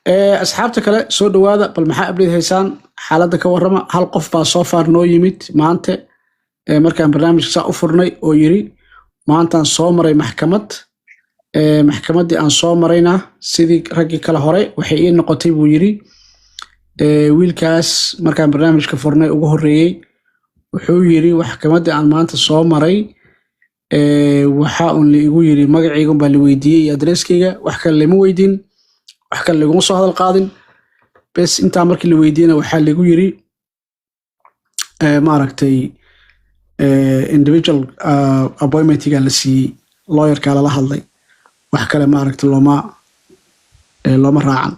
asxaabta kale soo dhawaada bal maxaa abrid haysaan xaaladda ka warrama hal qof baa soo far noo yimid maanta markaan barnaamijka saa u furnay oo yiri maantaan soo maray maxkamad maxkamaddii aan soo marayna sidii raggii kale hore waxay ii noqotay buu yiri wiilkaas markaan barnaamijka furnay ugu horreeyey wuxuu yiri maxkamaddii aan maanta soo maray waxa uun la igu yiri magacaygan baa la weydiiyey iyo adreskayga wax kale lama weydiin wax kale laguma soo hadal qaadin bes intaa markii la weydiiyena waxaa lagu yiri maaragtay individual appointmentiga la siiyey lawyerka lala hadlay wax kale maaragtay looma raacan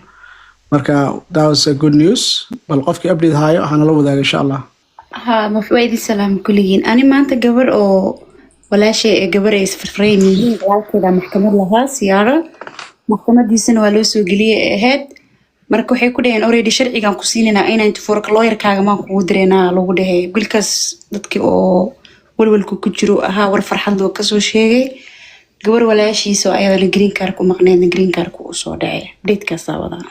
marka that was a good news bal qofkii update haayo waxaana la wadaaga insha allah mafwaydi salaam kulligiin ani maanta gabar oo walaashay gabar ay isfirfireen yihiin walaalkeeda maxkamad lahaa siyaaro maxkamadiisana waa loo soo geliyay ahayd marka waxay ku dhaheen already sharcigan ku siinayna inaan inta lawyerkaaga maan kugu direynaa lagu dhahay bilkaas dadkii oo walwalku ku jiro ahaa war farxad loo kasoo sheegay gabar walaashiisa ayadana green card ku maqneedna green card ku soo dhacay update-kaasaa wadaa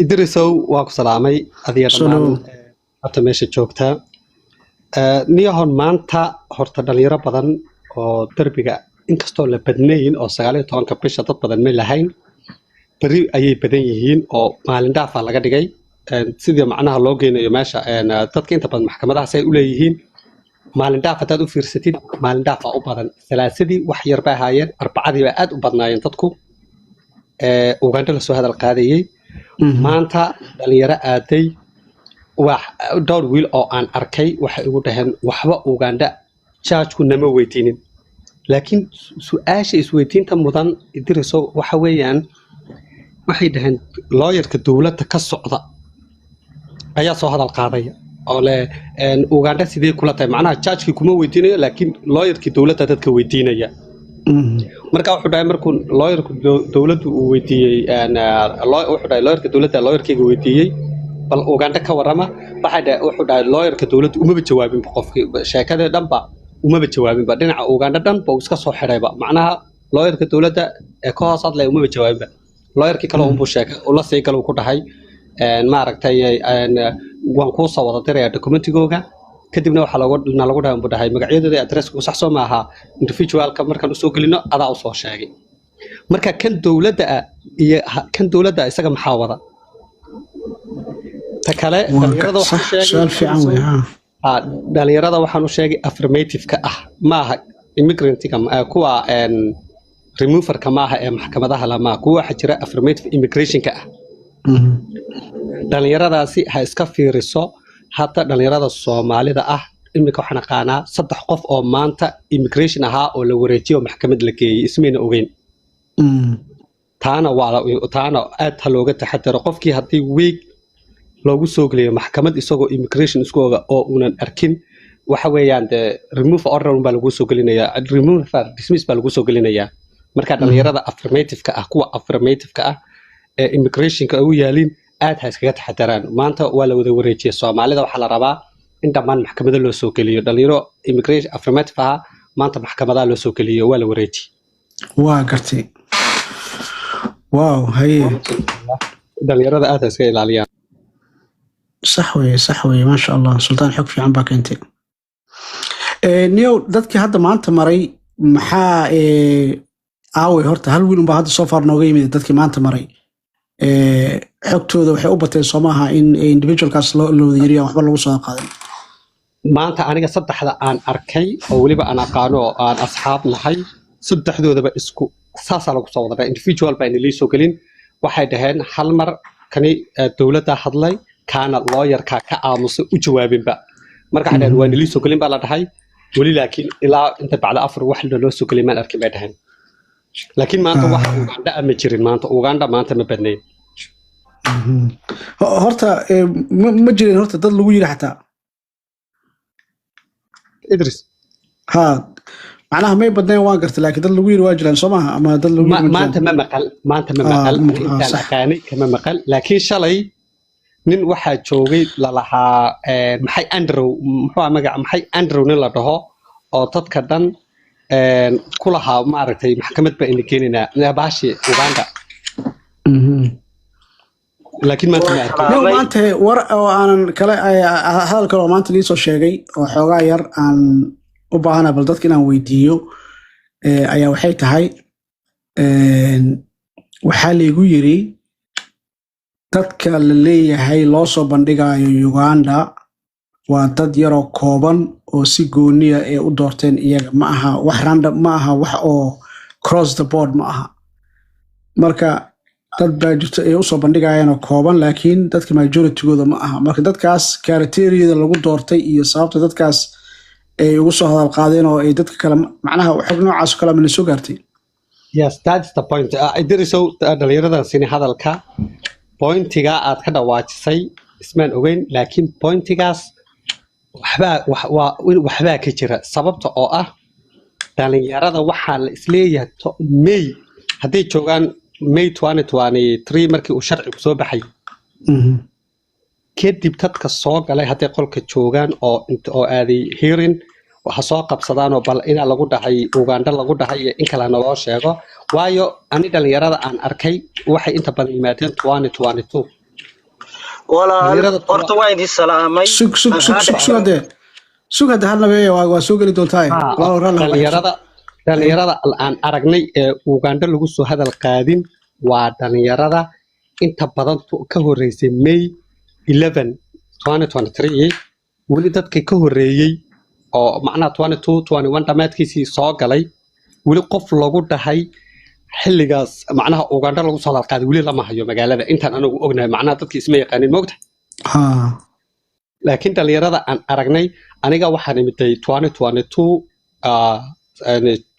idrisow waa ku salaamay adiga dhammaan horta meesha joogtaa niyahon maanta horta dhalinyaro badan oo derbiga inkastoo la badnayn oo 19 bisha dad badan ma lahayn bari ayay badan yihiin oo maalin dhaafa laga dhigay sidii macnaha loo geynayo meesha dadka inta badan maxkamadaha ay u leeyihiin maalin dhaaf hadaad u fiirsatid maalin dhaafa u badan salaasadii wax yar baa haayeen arbacadii baa aad u badnaayeen dadku Uganda la soo hadal qaadayay maanta dhalinyaro aaday wax dhowr wiil oo aan arkay waxay ugu dhaheen waxba Uganda charge-ku nama weydiinin laakiin su'aasha isweydiinta mudan idriso waxa weeyaan waxay dhaheen lawyerka dawladda ka socda ayaa soo hadal qaadaya oo le Uganda sidee kula tahay macnaha charge-ki kuma weydiinayo laakiin lawyerkii dawladda dadka weydiinaya marka wuxuu dhahay markuu lawyerku dawladdu uu weydiiyey wuxuu dhahay lawyerka dawladda lawyerkayga weydiiyey bal Uganda ka warrama wuxuu dhahay lawyerka dawladdu umaba jawaabin qofkii sheekada dhanba umaba jawaabinba dhinaca Uganda dhan buu iska soo xirayba macnaha lawyerka dawladda ee ka hoos hadlay umaba jawaabinba lawyerkii kale uu sheegay oo la sii gal ku dhahay maaragtay waan ku soo wada diray documentigooga kadibna waxa lagu dhahay magacyadooda adresska sax soo maaha individualka markaan u soo gelino adaa u soo sheegay marka kan dawladda isaga maxaa wada ta kale dhalinyarada waxaan u sheegay affirmative-ka maaha immigrant-ka kuwa remover-ka maaha ee maxkamadaha lama kuwa waxa jira affirmative immigration-ka dhalinyaradaasi ha iska fiiriso hadda dhalinyarada Soomaalida imika waxaan aqaanaa 3 qof oo maanta immigration ahaa oo la wareejiyo maxkamad la geeyay ismiina ogeyn taana aad looga taxadaro qofkii haddii week loogu soo geliyo maxkamad isagoo immigration isku oga oo uunan arkin waxa weeyaan remove order baa lagu soo gelinayaa remove dismiss baa lagu soo gelinayaa marka dhalinyarada affirmative-ka kuwa affirmative-ka ee immigration-ka u yaalin aad ha iskaga taxadaraan maanta waa la wada wareejiyay Soomaalida waxa la rabaa in dhammaan maxkamada loo soo geliyo dhalinyaro immigration affirmative maanta maxkamada loo soo geliyo waa la wareejiyay waa gartay wow haye dhalinyarada aad iska ilaaliyaan صح وي ما شاء الله سلطان حق في عم باك انت نيو dadkii hadda maanta maray maxaa aaway horta hal wiil baa hadda soo far nooga yimid dadkii maanta maray xogtooda waxay u bateen Soomaha in individualkaas loo yiriyo waxba lagu soo qaaday maanta aniga saddexda aan arkay oo waliba aan aqaano oo aan asxaab nahay saddexdoodaba isku saasa lagu soo wadaa individual baa in soo gelin waxay dhaheen hal mar kani dawladda hadlay kaana lawyerka ka aamusa u jawaabinba marka xadaan waa nili soo gelin baa la dhahay wali laakiin ilaa inta bacda afar wax loo soo gelin ma arkin bay dhahan laakiin maanta wax Uganda ma jirin Uganda maanta ma badnayn horta ma jirin horta dad lagu yiri xataa Idris macnaha may badnayn waan gartay laakiin dad lagu yiri waa jiraan Soomaha ama dad lagu yiri maanta ma maqal inta aqaani kama maqal laakiin shalay nin waxa joogay la lahaa maxay Andrew nin la dhaho oo dadka dhan kulahaa maaragtay maxkamad baa ina keenaynaa baashi Uganda laakiin maanta ma arkin yow maanta war oo aanan kale hadal kale oo maanta lii soo sheegay oo xoogaa yar aan u baahana bal dadka inaan weydiiyo ayaa waxay tahay waxaa laygu yiri dadka la leeyahay loo soo bandhigayo Uganda waa dad yaroo kooban oo si gooniya ay u doorteen iyaga ma aha wax random ma aha wax oo cross the board ma aha marka dad baa jirta ay u soo bandhigayaan oo kooban laakiin dadka majority-gooda ma aha marka dadkaas criteria lagu doortay iyo sababta dadkaas ay ugu soo hadal qaadeen oo ay dadka kale macnaha xog noocaas kale ma la soo gaartay yes that's the point idrisow dhalinyaradan sini hadalka pointiga aad ka dhawaajisay ismaan ogeyn laakiin pointigaas waxbaa ka jira sababta oo ah dhalinyarada waxaa la isleeyahay May hadday joogaan May 2023 markii uu sharcigu soo baxay kadib dadka soo galay hadday qolka joogaan oo aaday hearing waxa soo qabsadaan oo bal ina lagu dhahay Uganda lagu dhahay in kala naloo sheego waayo ani dhalinyarada aan arkay waxay inta badan yimaadeen 2022 wala horta waa idin salaamay sugade halnabeeyo waa soo gali doontaa dhalinyarada aan aragnay ee Uganda lagu soo hadal qaadin waa dhalinyarada inta badan ka horeysay May 11 2023 wali dadkay ka horeeyay oo macnaha 21 dhamaadkiisii soo galay wali qof lagu dhahay xilligaas macnaha Uganda lagu soo hadal qaaday wali lama hayo magaalada intaan anagu ognahay macnaha dadkii isma yaqaanin moogtahay laakiin dhalinyarada aan aragnay aniga waxaan imiday 2022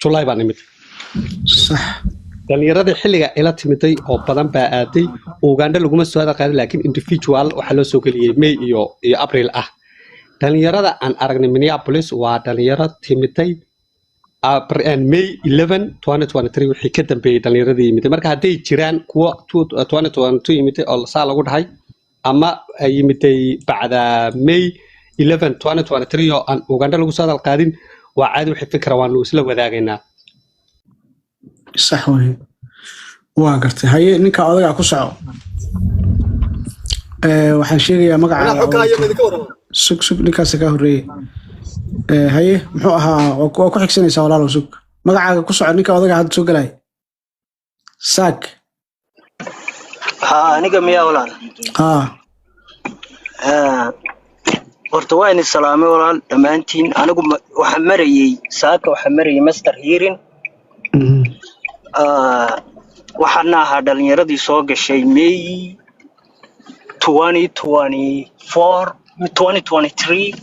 July baan imid sax dhalinyarada xilliga ila timiday oo badan baa aaday Uganda laguma soo hadal qaaday laakiin individual waxa loo soo galiyay May iyo April ah dhalinyarada aan aragnay Minneapolis waa dhalinyaro timiday May 11 2023 wixii ka dambeeyay dhalinyarada yimid marka haday jiraan kuwa 2022 yimid oo saa lagu dhahay ama ay yimiday bacda May 11 2023 oo aan Uganda lagu soo hadal qaadin waa caadi wixii fikra waan isla wadaagaynaa sax weyn waa gartay haye ninka odaga ku soco waxaan sheegayaa magaca sug ninkaas ka horeeyay haye muxuu ahaa waa ku xigsanaysaa walaalow sug magacaaga ku soco ninka odaga hadda soo galay saak aniga miyaa walaal horta waa idin salaamay walaal dhammaantiin anigu waxaan marayay saaka waxaan marayay master hearing waxaana ahaa dhalinyaradii soo gashay May 2023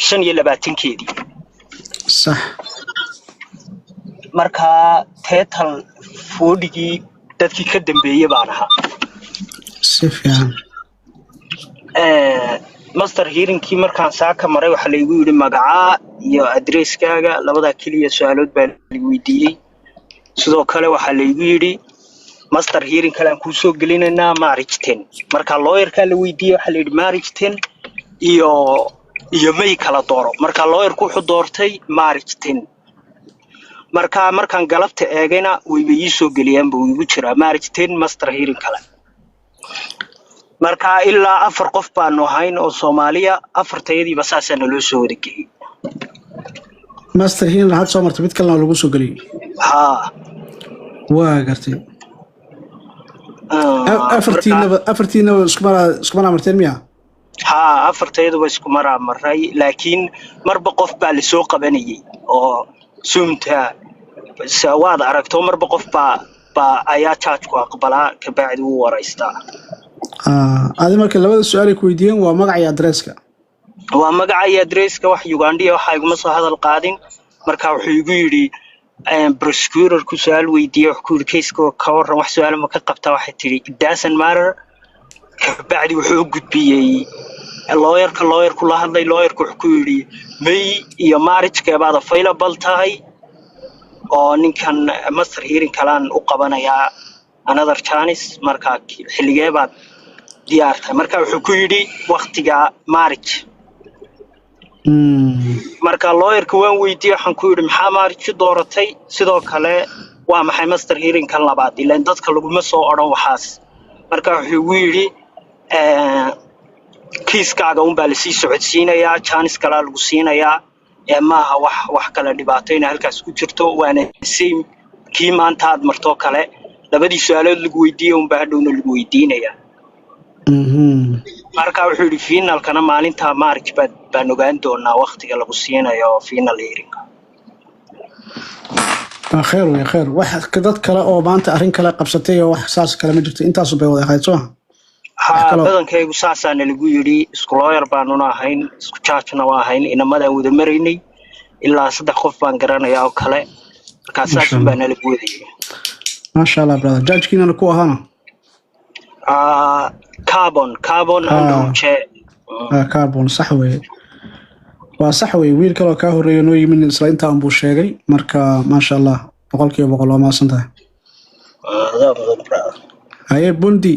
25-keedii sax marka total foodigii dadkii ka dambeeyay baan ahaa si fiican master hearingkii markaan saaka maray waxa la igu yiri magaca iyo addresskaaga labada kaliya su'aalood baan la weydiiyay sidoo kale waxa la igu yiri master hearing kale aan ku soo gelinaynaa marriage 10 marka lawyerka la weydiiyay waxa la yiri marriage 10 iyo May kala dooro marka lawyerku wuxuu doortay marriage 10 markaan galabta eegayna way ii soo geliyaan buu igu jiraa marriage 10 master hearing kale marka ilaa 4 qof baan ahayn oo Soomaaliya 4tayadii basaasana loo soo wareegay master hearing had soo martay mid kale lagu soo galiyay waa gartay afartiina isku mara marteen miya afartayadu way isku mara maray laakiin marba qof baa la soo qabanayay oo suumta sawaad aragto marba qof baa ayaa charge ku aqbalaa ka bacdi uu wareystaa adi marka labada su'aal ay ku weydiiyeen waa magaca iyo addresska waa magaca iyo addresska wax Uganda waxa iguma soo hadal qaadin marka wuxuu igu yiri prosecutor ku su'aal weydiiyay wax ku case-ka ka waran wax su'aal ma ka qabtaa waxa tiri it doesn't matter ka bacdi wuxuu gudbiyay lawyerku la hadlay lawyerku wuxuu ku yiri May iyo marriage ka baad available tahay oo ninkan master hearing kalaan u qabanayaa another chance marka xilligee baad diyaartay marka wuxuu ku yiri waqtiga marriage marka lawyerka waan weydiiyey waxaan ku yidhi maxaa maarji dooratay sidoo kale waa maxay master hearing kan labaad ilaan dadka laguma soo odhan waxaas marka wuxuu igu yidhi kiiskaaga unbaa lasii socodsiinayaa jaanis kalaa lagu siinayaa maaha wax kale dhibaato inay halkaas ku jirto waana same kii maanta aad martoo kale labadii su-aalood lagu weydiiyey unbaa hadhowna lagu weydiinayaa marka wuxuu yidhi finalkana maalinta march baan ogaan doonaa waqtiga lagu siinayo final hearing خير واحد كذا كلا أو ما أنت أرين كلا قبستي أو حساس كلا ما جبت أنت أصبح وضع خيطوها badan kaygu saasaana lagu yidhi isku lawyer baanuna ahayn isku judgena waa ahayn inamadaan wada maraynay ilaa 3 qof baan garanayaa oo kale markaa saasun baana lagu wadayay maasha Allah brother judgekiina ku ahaana carbon and che carbon صح weey waa sax weey wiil kale oo ka horeeyo noo yimin isla inta aan buu sheegay marka maasha Allah 100% waa maasantahay haye bundi